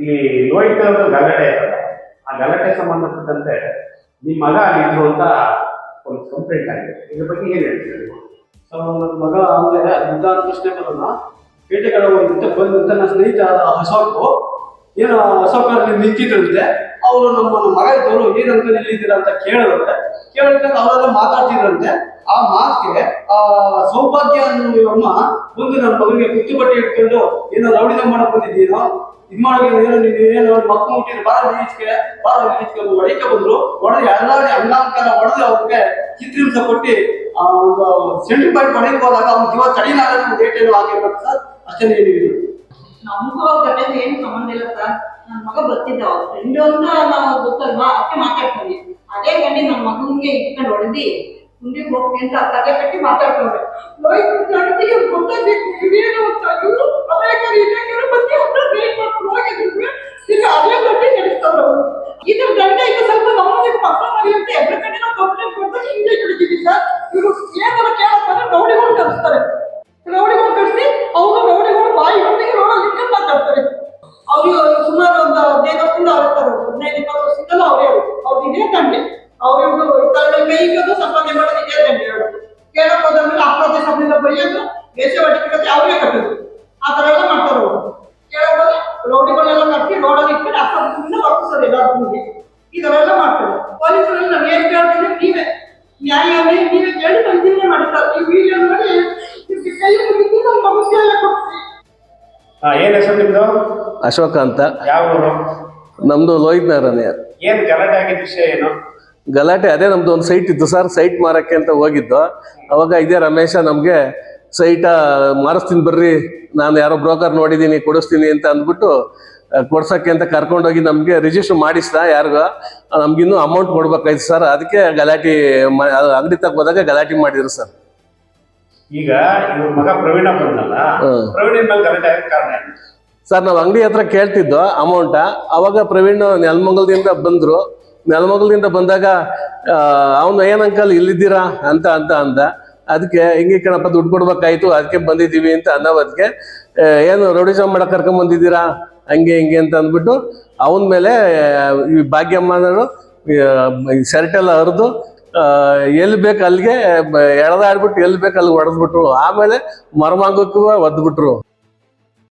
ಇಲ್ಲಿ ಲೋಹಿತ್ ಅವ್ರದ್ದು ಗಲಾಟೆ ಇರ್ತದೆ. ಆ ಗಲಾಟೆ ಸಂಬಂಧಪಟ್ಟಂತೆ ನಿಮ್ಮ ಮಗ ಅಲ್ಲಿದ್ರು ಅಂತ ಒಂದು ಕಂಪ್ಲೇಂಟ್ ಆಗಿದೆ. ಇದ್ರ ಬಗ್ಗೆ ಏನ್ ಹೇಳ್ತೀರಿ ನೀವು? ಸೊ ನನ್ನ ಮಗ ಆಮೇಲೆ ಅಂತ ಪ್ರಶ್ನೆ ಬರೋಣ. ಪೇಟೆಗಳ ಬಂದು ನನ್ನ ಸ್ನೇಹಿತ ಅಶೋಕು ಏನು ಅಶೋಕ್ ನಿಂತಿದ್ರಂತೆ. ಅವರು ನಮ್ಮ ಮಗ ಇದ್ದವರು ಏನಂತ ನಿಲ್ಲಿದ್ದೀರಾ ಅಂತ ಕೇಳಿದ್ರೆ ಅವರೆಲ್ಲ ಮಾತಾಡ್ತಿದ್ರಂತೆ. ಆ ಮಾತಿಗೆ ಸೌಭಾಗ್ಯ ಅನ್ನುವಮ್ಮ ಮುಂದೆ ನನ್ನ ಮಗನಿಗೆ ಕುತ್ತುಬಟ್ಟೆ ಇಟ್ಕೊಂಡು ಏನೋ ರೌಡಿನ ಮಾಡಕ್ ಬಂದಿದ್ದೀನೋ ಇದು ಮಾಡೋದು ಏನು ಮಕ್ಕಳು ಮುಟ್ಟಿದ್ರು ಬಾರ ಈಚೆಗೆ ಹೊಡಿಕೆ ಬಂದ್ರು. ಹೊಡೆದು ಎಲ್ಲಾರು ಅಂಗಾಂಕಾರ ಹೊಡೆದು ಅವ್ರಿಗೆ ಚಿತ್ರಿಂಸ ಕೊಟ್ಟು ಒಂದು ಸೆಂಟ್ರಿ ಪಾಯಿಂಟ್ ಹೊಡೆಯಕ್ಕೆ ಹೋದಾಗ ಅವ್ನ ಜೀವ ತಡಿಲಾಗ ಒಂದು ಏಟೇನು ಆಗಿರ್ಬೇಕು ಸರ್. ಅಷ್ಟೇ ಏನಿದೆ. ನಮಗೂ ಅವ್ರ ಗಂಟೆ ಏನು ಸಂಬಂಧ ಇಲ್ಲ ಸರ್. ನನ್ನ ಮಗ ಬರ್ತಿದ್ದ ಅವ್ರ ಫ್ರೆಂಡ್ ಅಂತ ನಾವು ಗೊತ್ತಲ್ವಾ, ಅದಕ್ಕೆ ಮಾತಾಡ್ತೀವಿ. ಅದೇ ಗಂಡಿ ನನ್ನ ಮಗನಿಗೆ ಇಟ್ಕೊಂಡು ಹೊಡೆದಿ ಮುಂದಿಗೆ ಹೋಗ್ತೀನಿ ಅಂತ ತಲೆ ಕಟ್ಟಿ ಮಾತಾಡ್ಕೊಂಡ್ರೆ ಗಂಟಿಗೆ ಗೊತ್ತಾಗಬೇಕು ಇವೇನು ಅಂತ ಇವರು ಅನೇಕರು ಇದೇಕರು ಬಂದು ಅವ್ರನ್ನ ವೇಟ್ ಮಾಡ್ಕೊಂಡು ಹೋಗಿದ್ರು. ಈಗ ಅದೇ ಗಂಟೆ ನಡೆಸ್ತಾವ್ರು ಅವರು. ಇದ್ರ ಗಂಟೆ ಈಗ ಸ್ವಲ್ಪ ನಮಗೆ ಪಕ್ಕ ಮಾಡಿ ಅಂತ ಎಬ್ಬರ ಕಡೆ ನಾವು ಕಂಪ್ಲೇಂಟ್ ಕೊಡ್ತಾರೆ. ಹಿಂಗೆ ಹಿಡಿದಿದ್ದೀವಿ ಸರ್. ಇವರು ಏನಾರ ಕೇಳಕ್ಕಾದ್ರೆ ರೌಡಿಗಳು ಕಳಿಸ್ತಾರೆ. ರೌಡಿಗಳು ಕಳಿಸಿ ಅವರು ರೌಡಿಗಳು ಬಾಯಿ ಹೊತ್ತಿಗೆ ರೋಡಲ್ಲಿ ಮಾತಾಡ್ತಾರೆ. ಅವ್ರು ಸುಮಾರು ಒಂದು 15 ವರ್ಷದಿಂದ ಅವ್ರಿರ್ತಾರೆ. 15-20 ವರ್ಷದಿಂದಲೂ ಅವರೇ ಅವ್ರು ಇದೇ ಗಂಟೆ ಅವ್ರಿಗೂ ಕೈಗೋದು ಸಂಪಾದನೆ ಮಾಡೋದು ಇದೇ ಗಂಟೆ ಹೇಳೋದು. ಕೇಳಕ್ ಹೋದ್ಮೇಲೆ ಅಪರಾಧ ಸಂಬಂಧ ಬರೆಯೋದು, ವೇಷವಾಟಿ ಕಟ್ಟೆ ಅವರೇ ಕಟ್ಟೋದು. ಆ ಥರ ಎಲ್ಲ ಮಾಡ್ತಾರೆ ಅವರು. ಕೇಳಕ್ ಹೋದ್ರೆ ರೌಡಿಗಳೆಲ್ಲ ಕಟ್ಟಿ ರೋಡಲ್ಲಿ ಇಟ್ಕೊಂಡು ಅಪರಾಧದಿಂದ ವರ್ತಿಸೋದು ಎಲ್ಲರಿಗೂ. ಈ ಥರ ಎಲ್ಲ ಮಾಡ್ತಾರೆ. ಪೊಲೀಸರಲ್ಲಿ ನಾವು ಏನು ಕೇಳ್ತೀವಿ ನೀವೇ ನ್ಯಾಯ ನೀವೇ ಕೇಳಿ ಪರಿಶೀಲನೆ ಮಾಡ್ತಾರೆ. ಈ ವಿಡಿಯೋ ನೋಡಿ ಕೈ ಮುಗಿದು ನಮ್ಮ ಮಗುಗೆ ಎಲ್ಲ ಕೊಡ್ತೀವಿ. ಏನ್ ಹೆಸರು ನಿಮ್ದು? ಅಶೋಕ ಅಂತ. ಯಾವ ಊರು? ನಮ್ದು ಲೋಹಿತ್ ನಗರನೇ. ಏನ್ ಗಲಾಟೆ ಆಗಿದ್ದ ವಿಷಯ ಏನು? ಗಲಾಟೆ ಅದೇ ನಮ್ದು ಒಂದು ಸೈಟ್ ಇತ್ತು ಸರ್. ಸೈಟ್ ಮಾರಕ್ಕೆ ಅಂತ ಹೋಗಿದ್ದು. ಅವಾಗ ಇದೇ ರಮೇಶ ನಮ್ಗೆ ಸೈಟ ಮಾರಿಸ್ತೀನಿ ಬರ್ರಿ, ನಾನು ಯಾರೋ ಬ್ರೋಕರ್ ನೋಡಿದೀನಿ ಕೊಡಿಸ್ತೀನಿ ಅಂತ ಅಂದ್ಬಿಟ್ಟು ಕೊಡ್ಸಕ್ಕೆ ಅಂತ ಕರ್ಕೊಂಡೋಗಿ ನಮ್ಗೆ ರಿಜಿಸ್ಟರ್ ಮಾಡಿಸ್ದ. ಯಾರಿಗ ನಮ್ಗಿನ್ನೂ ಅಮೌಂಟ್ ಕೊಡ್ಬೇಕಾಯ್ತು ಸರ್. ಅದಕ್ಕೆ ಗಲಾಟೆ ಅಂಗಡಿ ತಗ ಹೋದಾಗ ಗಲಾಟೆ ಮಾಡಿದ್ರು ಸರ್. ಈಗ ಇವ್ರ ಮಗ ಪ್ರವೀಣ ಬಂದಲ್ಲ, ಪ್ರವೀಣ ಮೇಲೆ ಗಲಾಟೆ ಆಗಕ್ಕೆ ಕಾರಣ ಏನು ಸರ್? ನಾವು ಅಂಗಡಿ ಹತ್ರ ಕೇಳ್ತಿದ್ದೋ ಅಮೌಂಟ. ಅವಾಗ ಪ್ರವೀಣ್ ನೆಲಮಂಗಲದಿಂದ ಬಂದ್ರು. ನೆಲಮಂಗಲದಿಂದ ಬಂದಾಗ ಅವನು ಏನ್ ಅಂಕಲ್ ಇಲ್ಲಿದ್ದೀರಾ ಅಂತ ಅಂದ. ಅದಕ್ಕೆ ಹಿಂಗೆ ಕಣಪ್ಪ ದುಡ್ಡು ಕೊಡ್ಬೇಕಾಯ್ತು ಅದಕ್ಕೆ ಬಂದಿದ್ದೀವಿ ಅಂತ ಅನ್ನೋದಕ್ಕೆ ಏನು ರೌಡಿಸಮ್ ಮಾಡಕ್ ಕರ್ಕೊಂಡ್ ಬಂದಿದ್ದೀರಾ ಹಂಗೆ ಹಿಂಗೆ ಅಂತ ಅಂದ್ಬಿಟ್ಟು ಅವನ ಮೇಲೆ ಈ ಭಾಗ್ಯಮ್ಮನವರು ಶರ್ಟೆಲ್ಲ ಹರಿದು ಎಲ್ಲಿ ಬೇಕು ಅಲ್ಲಿಗೆ ಎಳೆದಾಡ್ಬಿಟ್ಟು ಎಲ್ಲಿ ಬೇಕು ಅಲ್ಲಿ ಹೊಡೆದ್ಬಿಟ್ರು. ಆಮೇಲೆ ಮರ್ಮಾಂಗಕ್ಕೂ ಒದ್ಬಿಟ್ರು.